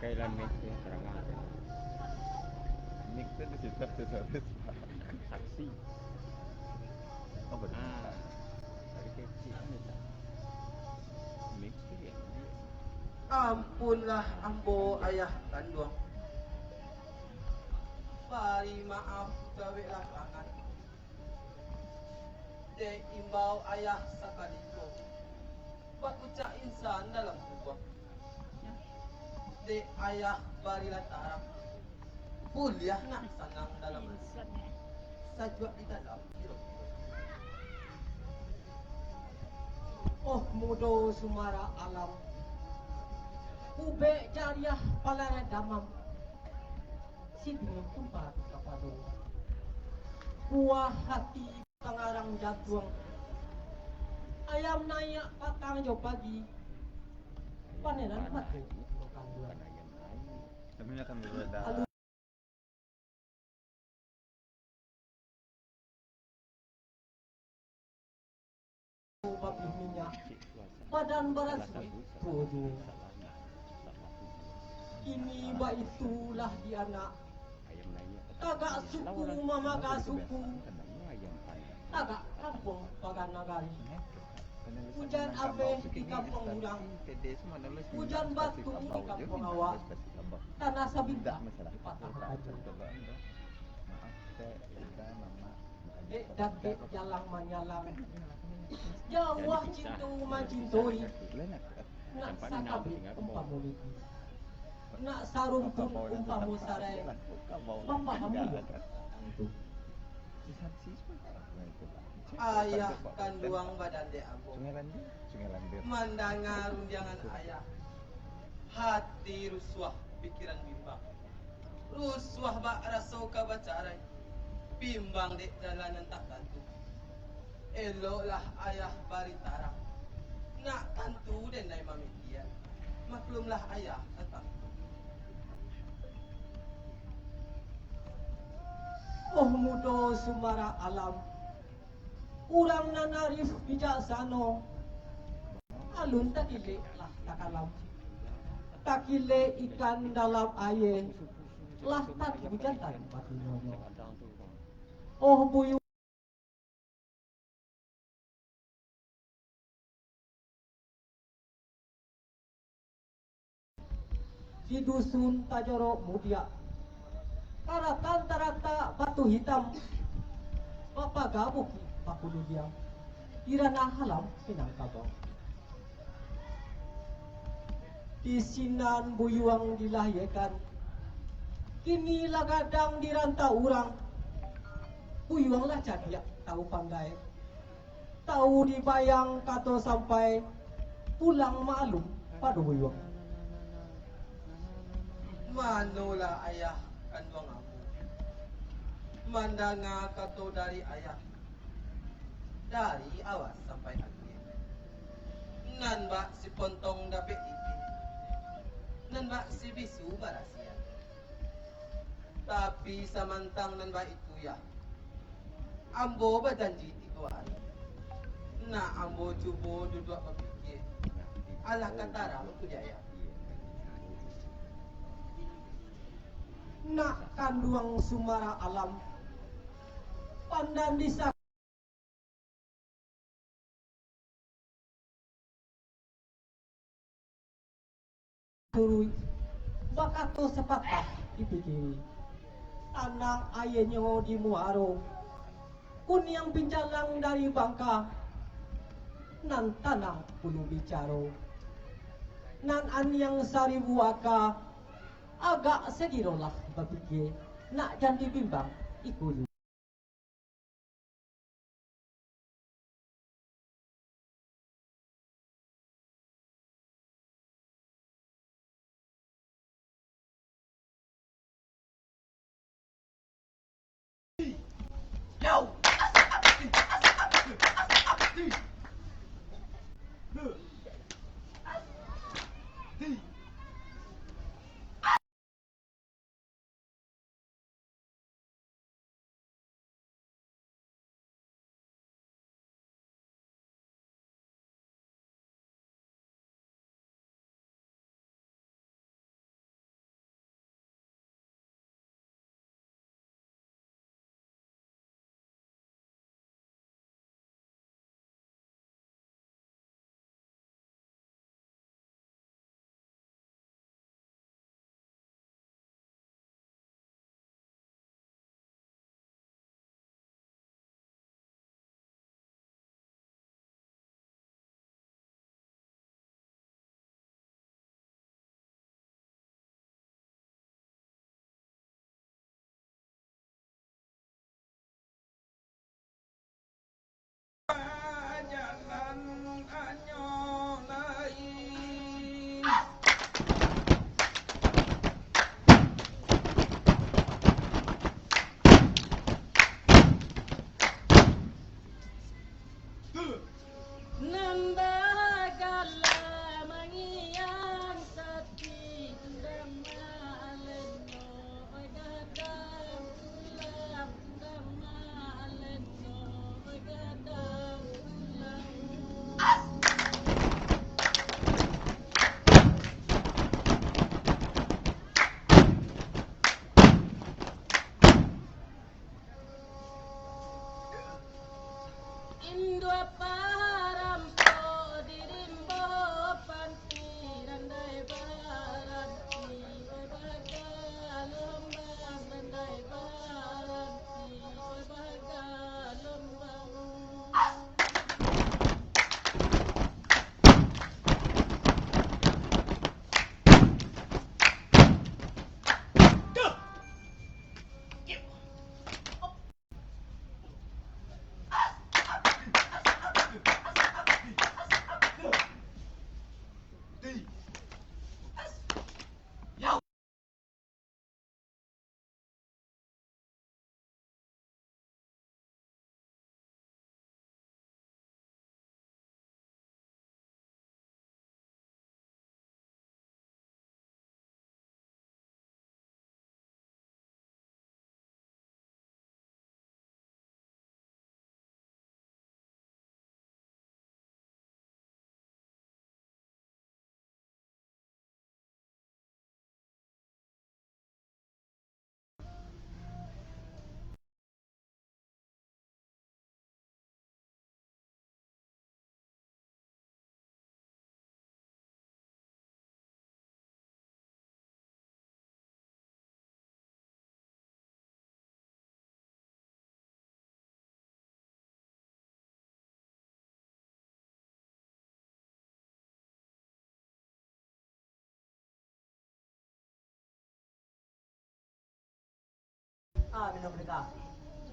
Pakailah mic ya, terang aja. Mic itu di situ habis saksi. Oh benar. Dari kecil kita. Mic itu ya. Ampunlah ambo ayah kandung. Bari maaf gawe larangan. De imbau ayah sakadiko. Buat ucap insan dalam kubah. De ayah barilah tarap. Kuliah nak sanang dalam rezeki. Sajwa di dalam hidup. Oh mudo sumara alam. Ube jariah palara damam. Sidung tempat kapado. Buah hati tangarang jatuang. Ayam naik patang jo pagi. Panenan matu. Sebenarnya kan berbeda. Babi minyak. Badan beras tujuh. Ini ba itulah di anak. Tagak suku mamaga suku. Tagak kampung pagan nagari. Hujan abe di kampung urang. Hujan batu di kampung awak. Tanah sabita di patah baju. Dek dek jalang manyalang. Jawah cintu mancintoi. Nak sakabi umpamuliti. Nak sarumpun umpamu sarai. Memahami ayah kanduang badan de ambo. Mandangar undangan ayah. Hati ruswah pikiran bimbang. Ruswah bak raso kabacarai. Bimbang dek jalanan tak tentu. Eloklah ayah bari tarang. Nak tentu dan nai mamikian. Maklumlah ayah tetap. Oh mudo sumara alam. Urang nan arif bijaksano. Alun takile lah takalam. Takile ikan dalam air. Lah tak hujantan batinonyo. Oh buyu. Di dusun Tajoro Mudia. Tarata batu hitam. Bapak gabuk pakulu dia. Irana halam minangkabau. Di sinan buyuang dilahirkan. Kini lagadang dirantau urang. Buyuang lah cadia tahu pandai. Tahu dibayang kato sampai pulang maklum pada buyuang. Manolah ayah kanduang aku. Mandanga kato dari ayah. Dari awas sampai akhir. Nan bak si pontong dapet iki. Nan bak si bisu barasian. Tapi samantang nan bak itu ya. Ambo berjanji 3 hari. Nak ambo cuba duduk berfikir. Alah kata ram kujaya. Nak kanduang sumara alam. Pandan disa turui bakato sepatah dipikiri. Anak ayahnya di muaro. Kunyang pinjalang dari Bangka. Nan tanah puluh bicaro. Nan anyang saribuaka. Agak segirolah berpikir. Nak janji bimbang ikut. Minum mereka.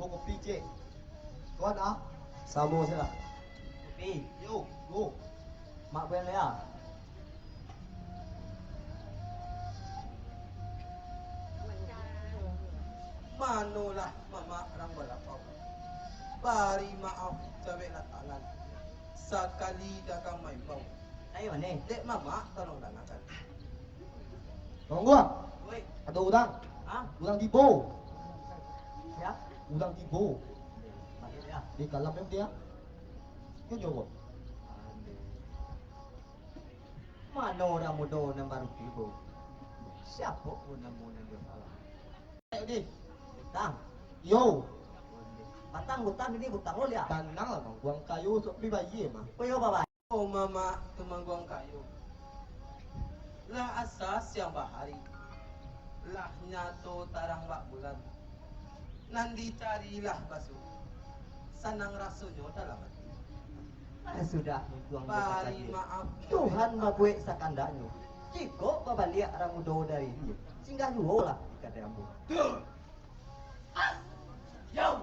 Mau kopi cik. Tuan ah. Sama sila. Kopi. Yo, go. Mak ben ya. Manolah mama orang balapau. Bari maaf cabe tangan. Sekali dagang main bau. Ayo mana? Dek mama tolong danakan. Tolong gua. Woi. Ada udang. Ah, Udang tibo. ya. Udang tibo. Balik ya. Di kalam yang dia. Kau jawab. Mana orang muda yang baru tiba? Siapa pun yang muda dia salah. Ayo di. Hutang. Yo. Batang hutang ini hutang lo lihat. Tanang lah bang. Buang kayu sok beli bayi mah. Oh yo baba. Oh mama tumangguang kayu. Lah asas yang bahari. Lah nyato tarang bak bulan. Nandi carilah basu. Sanang rasanya dalam hati. Sudah tuang Bari maaf. Tuhan mabuek sakandanyo. Jika baba lihat orang muda dari dia, singgah dulu lah kata ambo. Yo.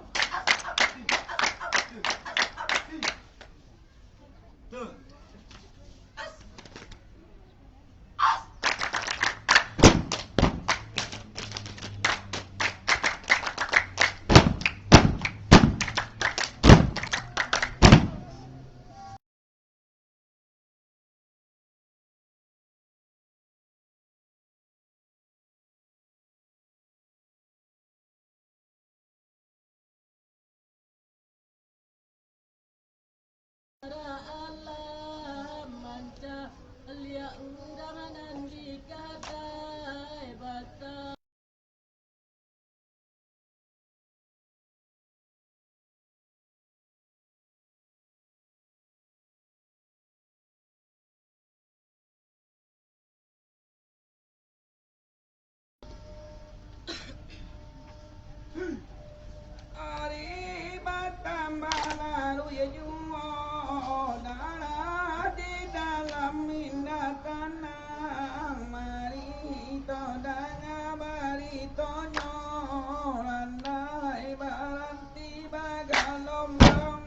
Allah manca liya undangan di kadai bata Ari batam balaru ya jumo dara di dalam minangkabau mari to danga bari tonyo Randai baranti bagalombong.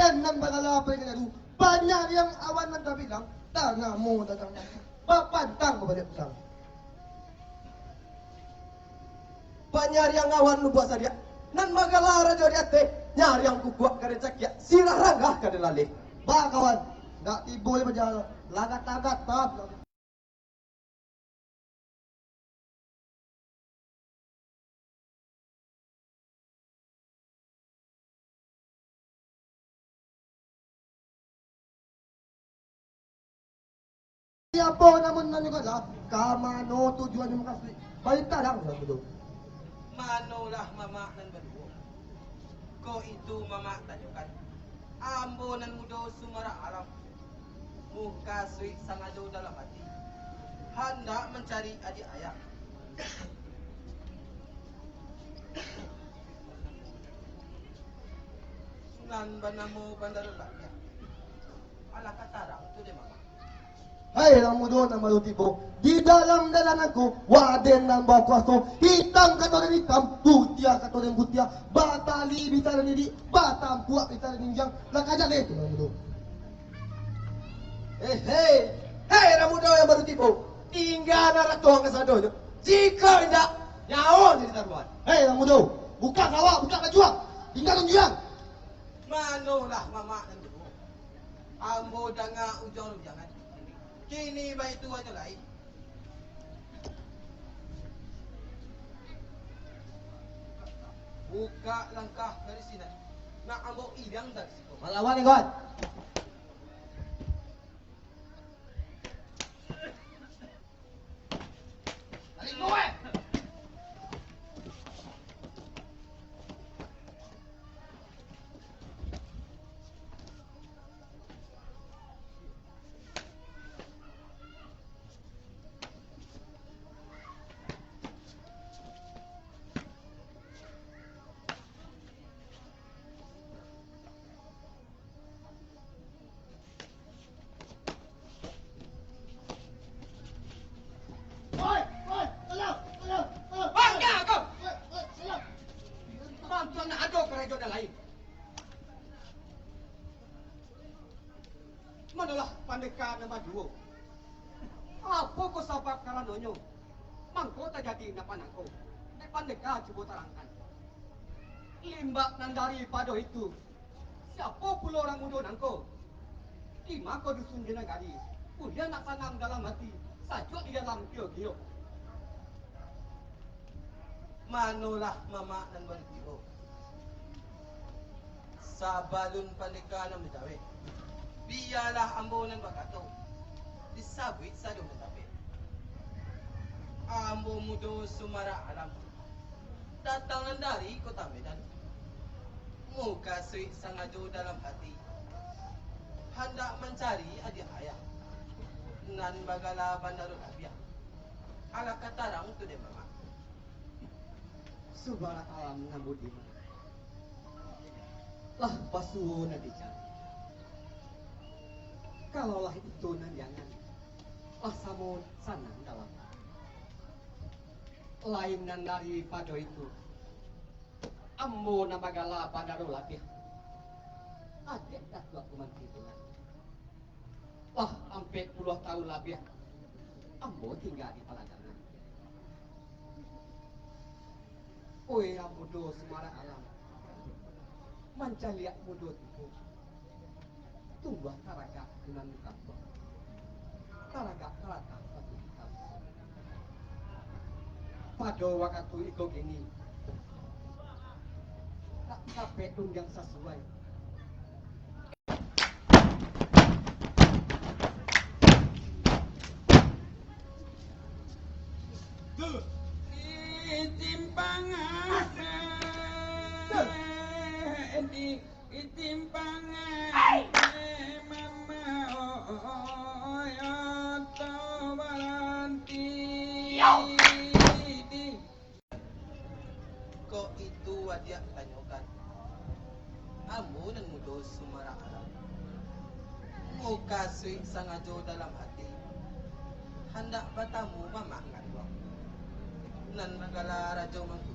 Waden ng magalapay na nadu. Banyak yang awan nan bilang, tangamu datang. Papantang balik pulang. Banyak yang awan nu buat sadia. Nan magalara jodi ate, nyari yang kukuak kare cakia. Sirah ranggah kare lalih. Ba kawan, nak tiboy berjalan. Lagat-lagat tap. Siapa namun nanyo ka kamano tujuan mo kasi. Balik tarang sa mudo. Manolah mama nan baduo. Ko itu mama tajukan. Ambo nan mudo sumarak alam. Muka sui sangado dalam hati. Hendak mencari adik ayah. Nan banamo bandarul rakyat. Ala katarang tu de mama. Hai lang mudo na malutibo. Di dalam dalanan ko, waden ng bakwaso. Hitang katorin hitam, putya katorin putya. Batali bitaran nidi, batang kuak bitaran ninjang. Lakajan itu lang mudo. Hei ramudo yang baru tipu. Tinggal na ratuang kasadonyo. Jika tidak, nyaon jadi taruhan. Hei ramudo, buka kawak, buka kajuang. Tinggal tunjang. Manolah mama nan baduo. Ambo danga ujong jangan. Kini baik tu aja lain. Buka langkah dari sini. Nak ambo hilang dari situ. Melawan ni kawan. Tarik kowe. Bangga kau. Bantuan nak ada kerja dah lain. Manalah pandeka nama dua. Apa kau sabab karanonyo? Mangko tak jadi nak panangko. Nek pandeka cuba terangkan. Limbak nan daripada itu. Siapa pula orang muda nangko? Di mako dusun jena gadis. Kemudian nak sanang dalam hati. Sajuk di dalam kio-kio. Manolah mama dan berkiro. Sabalun pandeka nan mencawe. Biarlah ambo nan bakato. Disabit sadung mencawe. Ambo mudo sumarak alam. Datangan dari kota Medan. Muka sui sangajo dalam hati. Hendak mencari adik ayah. Nan bagala bandarul abiah. Ala katarang tu de mama. Subarak alam ngambudi. Lah pasuwo na dicari. Kalaulah itu nan jangan. Lah samo sanang dalam. Lain nan daripada itu. Ambo na bagala bandarul abiah. Adik dah tua kuman hitungan. Lah hampir puluh tahun lebih. Ambo tinggal di Palagangan. Oi mudo sumarak alam. Manca liat mudo tipu. Tunggu taraga dengan muka. Taraga satu hitam. Pada waktu itu gini. Tak sampai tunjang sesuai. Kok itu wajah tanyakan. Ambo dan mudo sumarak alam. Muka sui sangajo dalam hati. Hendak bertamu mama ngandung. Nan magala rajo mangku.